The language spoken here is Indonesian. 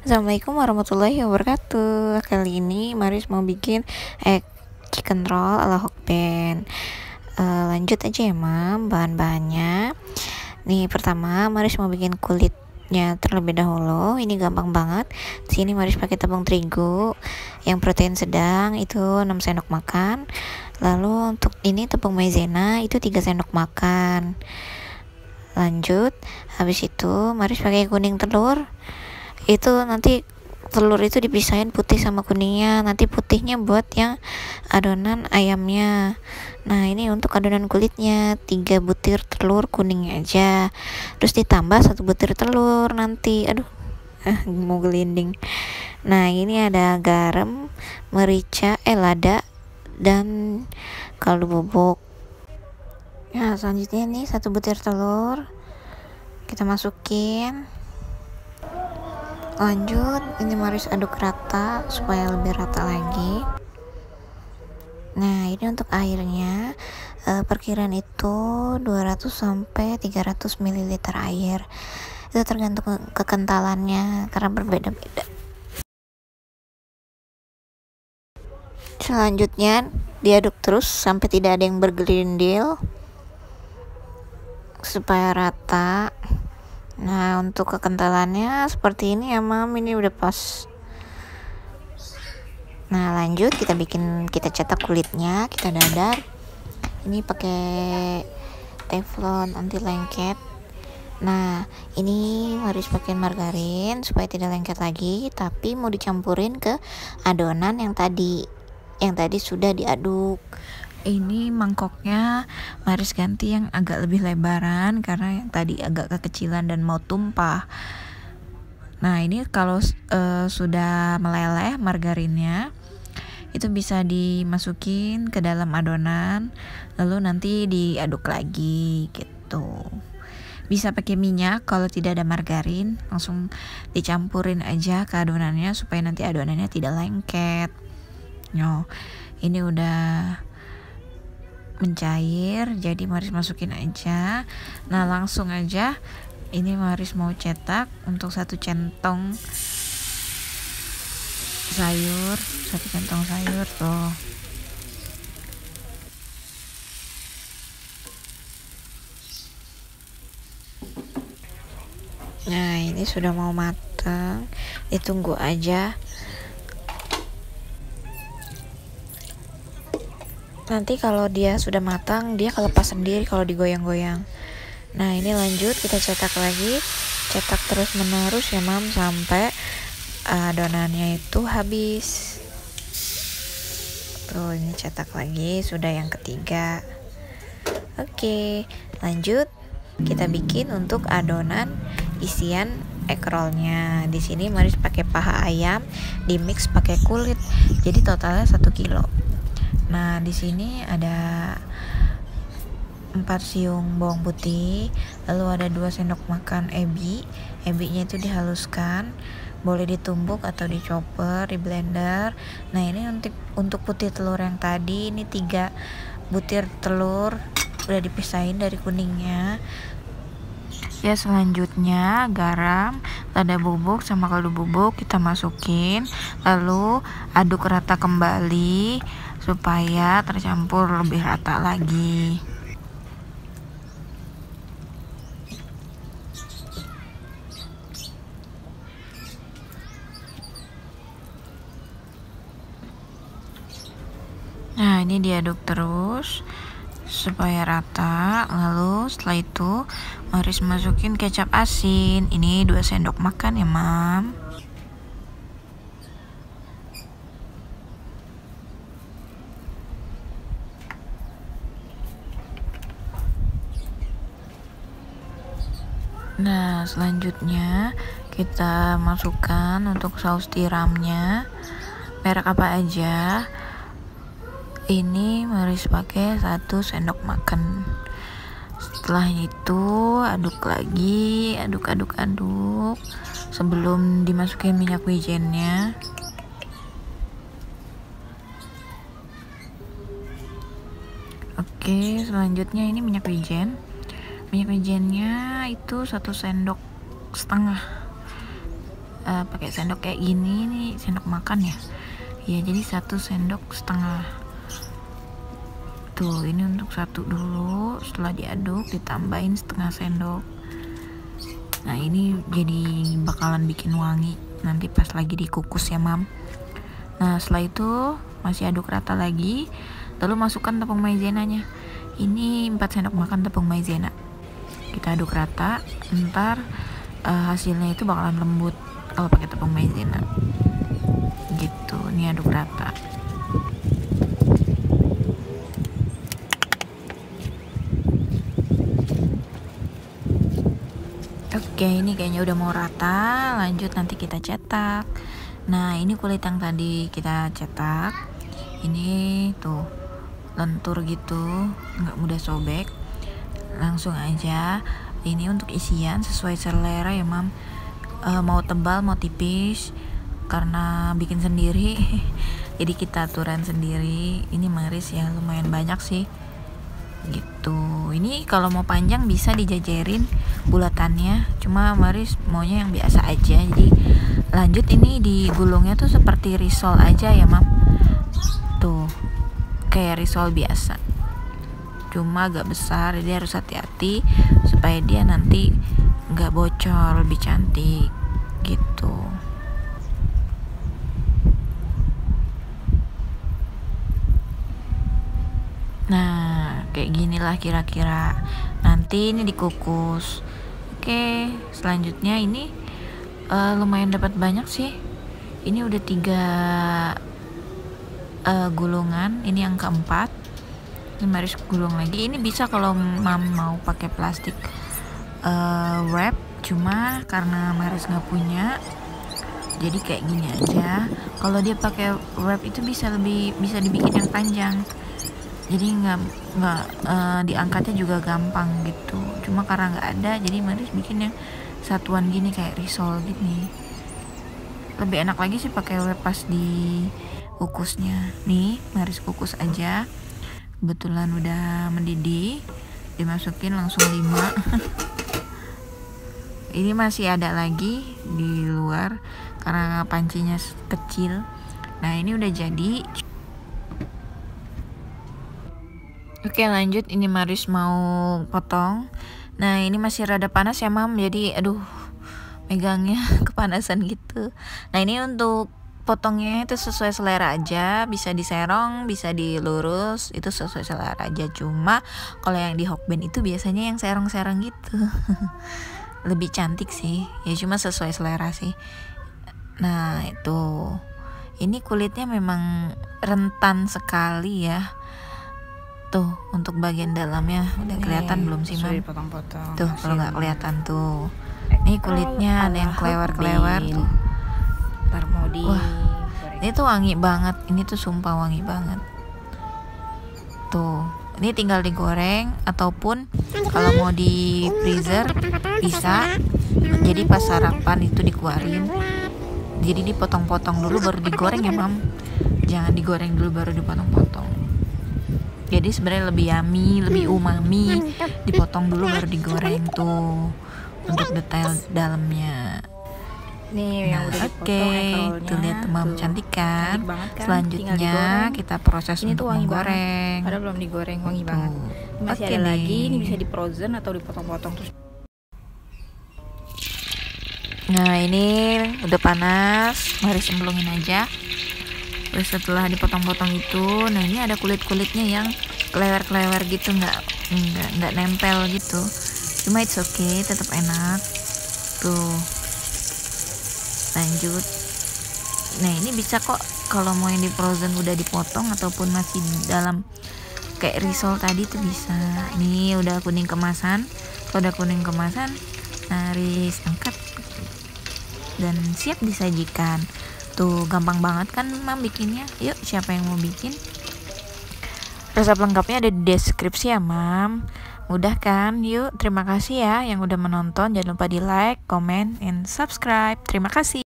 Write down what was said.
Assalamualaikum warahmatullahi wabarakatuh. Kali ini Maris mau bikin chicken roll ala Hokben. Lanjut aja ya mam, bahan-bahannya. Nih pertama Maris mau bikin kulitnya terlebih dahulu. Ini gampang banget. Di sini Maris pakai tepung terigu yang protein sedang itu 6 sendok makan. Lalu untuk ini tepung maizena itu 3 sendok makan. Lanjut, habis itu Maris pakai kuning telur. Itu nanti telur itu dipisahin putih sama kuningnya, nanti putihnya buat yang adonan ayamnya. Nah ini untuk adonan kulitnya 3 butir telur kuningnya aja, terus ditambah 1 butir telur nanti. Mau gelinding. Nah ini ada garam, merica, lada, dan kaldu bubuk. Nah selanjutnya nih 1 butir telur kita masukin. Lanjut, ini Maris aduk rata supaya lebih rata lagi. Nah ini untuk airnya, perkiraan itu 200 sampai 300 ml air. Itu tergantung kekentalannya karena berbeda-beda. Selanjutnya diaduk terus sampai tidak ada yang bergerindil supaya rata. Nah untuk kekentalannya seperti ini ya mam, ini udah pas. Nah lanjut kita cetak kulitnya, kita dadar. Ini pakai teflon anti lengket. Nah ini harus pakai margarin supaya tidak lengket lagi, tapi mau dicampurin ke adonan yang tadi sudah diaduk. Ini mangkoknya Maris ganti yang agak lebih lebaran karena yang tadi agak kekecilan dan mau tumpah. Nah ini kalau sudah meleleh margarinnya, itu bisa dimasukin ke dalam adonan, lalu nanti diaduk lagi gitu. Bisa pakai minyak, kalau tidak ada margarin langsung dicampurin aja ke adonannya supaya nanti adonannya tidak lengket. Ini udah mencair, jadi Maris masukin aja. Nah langsung aja ini Maris mau cetak untuk 1 centong sayur tuh. Nah ini sudah mau matang, ditunggu aja. Nanti kalau dia sudah matang, dia kelepas sendiri kalau digoyang-goyang. Nah ini lanjut kita cetak lagi, cetak terus menerus ya mam sampai adonannya itu habis. Tuh ini cetak lagi, sudah yang ketiga. Oke, lanjut kita bikin untuk adonan isian egg rollnya. Di sini Maris pakai paha ayam, di mix pakai kulit, jadi totalnya 1 kilo. Nah di sini ada 4 siung bawang putih, lalu ada 2 sendok makan ebinya itu dihaluskan, boleh ditumbuk atau dichopper, di blender. Nah ini untuk putih telur yang tadi, ini 3 butir telur udah dipisahin dari kuningnya. Ya selanjutnya garam, lada bubuk sama kaldu bubuk kita masukin, lalu aduk rata kembali supaya tercampur lebih rata lagi. Nah ini diaduk terus supaya rata. Lalu setelah itu Maris masukin kecap asin, ini 2 sendok makan ya mam. Nah selanjutnya kita masukkan untuk saus tiramnya, merek apa aja. Ini Maris pakai 1 sendok makan. Setelah itu aduk lagi, aduk sebelum dimasukin minyak wijennya. Oke, selanjutnya ini minyak wijennya itu 1,5 sendok. pakai sendok kayak gini nih, sendok makan ya. Ya, jadi 1,5 sendok. Tuh, ini untuk 1 dulu, setelah diaduk ditambahin 1/2 sendok. Nah, ini jadi bakalan bikin wangi nanti pas lagi dikukus ya, Mam. Nah, setelah itu masih aduk rata lagi, lalu masukkan tepung maizenanya. Ini 4 sendok makan tepung maizena. Kita aduk rata, ntar hasilnya itu bakalan lembut kalau pakai tepung maizena. Gitu, ini aduk rata. Oke, ini kayaknya udah mau rata. Lanjut nanti kita cetak. Nah, ini kulit yang tadi kita cetak. Ini tuh lentur gitu, nggak mudah sobek. Langsung aja. Ini untuk isian sesuai selera ya, Mam. Mau tebal, mau tipis. Karena bikin sendiri, jadi kita aturan sendiri. Ini Maris ya lumayan banyak sih. Gitu. Ini kalau mau panjang bisa dijajarin bulatannya, cuma Maris maunya yang biasa aja. Jadi lanjut, ini digulungnya tuh seperti risol aja ya, Mam. Tuh, kayak risol biasa, cuma agak besar, jadi harus hati-hati supaya dia nanti nggak bocor, lebih cantik gitu. Nah, kayak ginilah kira-kira. Nanti ini dikukus. Oke, selanjutnya ini lumayan dapat banyak sih. Ini udah 3 gulungan. Ini yang keempat. Ini Maris gulung lagi. Ini bisa kalau Mam mau pakai plastik wrap, cuma karena Maris nggak punya, jadi kayak gini aja. Kalau dia pakai wrap itu bisa dibikin yang panjang. Jadi nggak diangkatnya juga gampang gitu. Cuma karena nggak ada, jadi Maris bikin yang satuan gini kayak risol gini. Lebih enak lagi sih pakai wrap pas di kukusnya. Nih, Maris kukus aja. Kebetulan udah mendidih, dimasukin langsung 5. Ini masih ada lagi di luar karena pancinya kecil. Nah, ini udah jadi. Oke, lanjut. Ini Maris mau potong. Nah, ini masih rada panas ya, Mam. Jadi aduh, megangnya kepanasan gitu. Nah, ini untuk potongnya itu sesuai selera aja, bisa diserong, bisa dilurus, itu sesuai selera aja. Cuma kalau yang di Hokben itu biasanya yang serong-serong gitu. Lebih cantik sih. Ya cuma sesuai selera sih. Nah, itu. Ini kulitnya memang rentan sekali ya. Tuh, untuk bagian dalamnya udah kelihatan belum sih, Mam? Tuh, kalau nggak kelihatan tuh. Ini kulitnya ada yang kelewar-kelewar tuh. Wah, ini tuh wangi banget. Ini tuh sumpah wangi banget. Tuh, ini tinggal digoreng ataupun kalau mau di freezer bisa. Jadi pas sarapan itu dikeluarin. Jadi dipotong-potong dulu baru digoreng ya, Mam. Jangan digoreng dulu baru dipotong-potong. Jadi sebenarnya lebih yummy, lebih umami. Dipotong dulu baru digoreng tuh untuk detail dalamnya. Nih, yang udah dipotong Tuh lihat, Mam, cantik kan? Kan? Selanjutnya kita proses ini untuk tuh wangi menggoreng. Padahal belum digoreng, wangi banget. Ini masih Oke ada lagi, nih. ini bisa di frozen atau dipotong-potong terus. Nah, ini udah panas, mari cemplungin aja. Terus setelah dipotong-potong itu, nah ini ada kulit-kulitnya yang kelewer-kelewer gitu, nggak nempel gitu. Cuma it's okay, tetap enak. Tuh. Lanjut. Nah, ini bisa kok kalau mau yang di frozen udah dipotong ataupun masih dalam kayak risol tadi tuh bisa. Nih udah kuning kemasan. Kalau udah kuning kemasan, Maris angkat dan siap disajikan. Tuh, gampang banget kan, Mam, bikinnya. Yuk, siapa yang mau bikin? Resep lengkapnya ada di deskripsi ya, Mam. Mudah kan? Yuk, terima kasih ya yang udah menonton. Jangan lupa di like, comment, and subscribe. Terima kasih.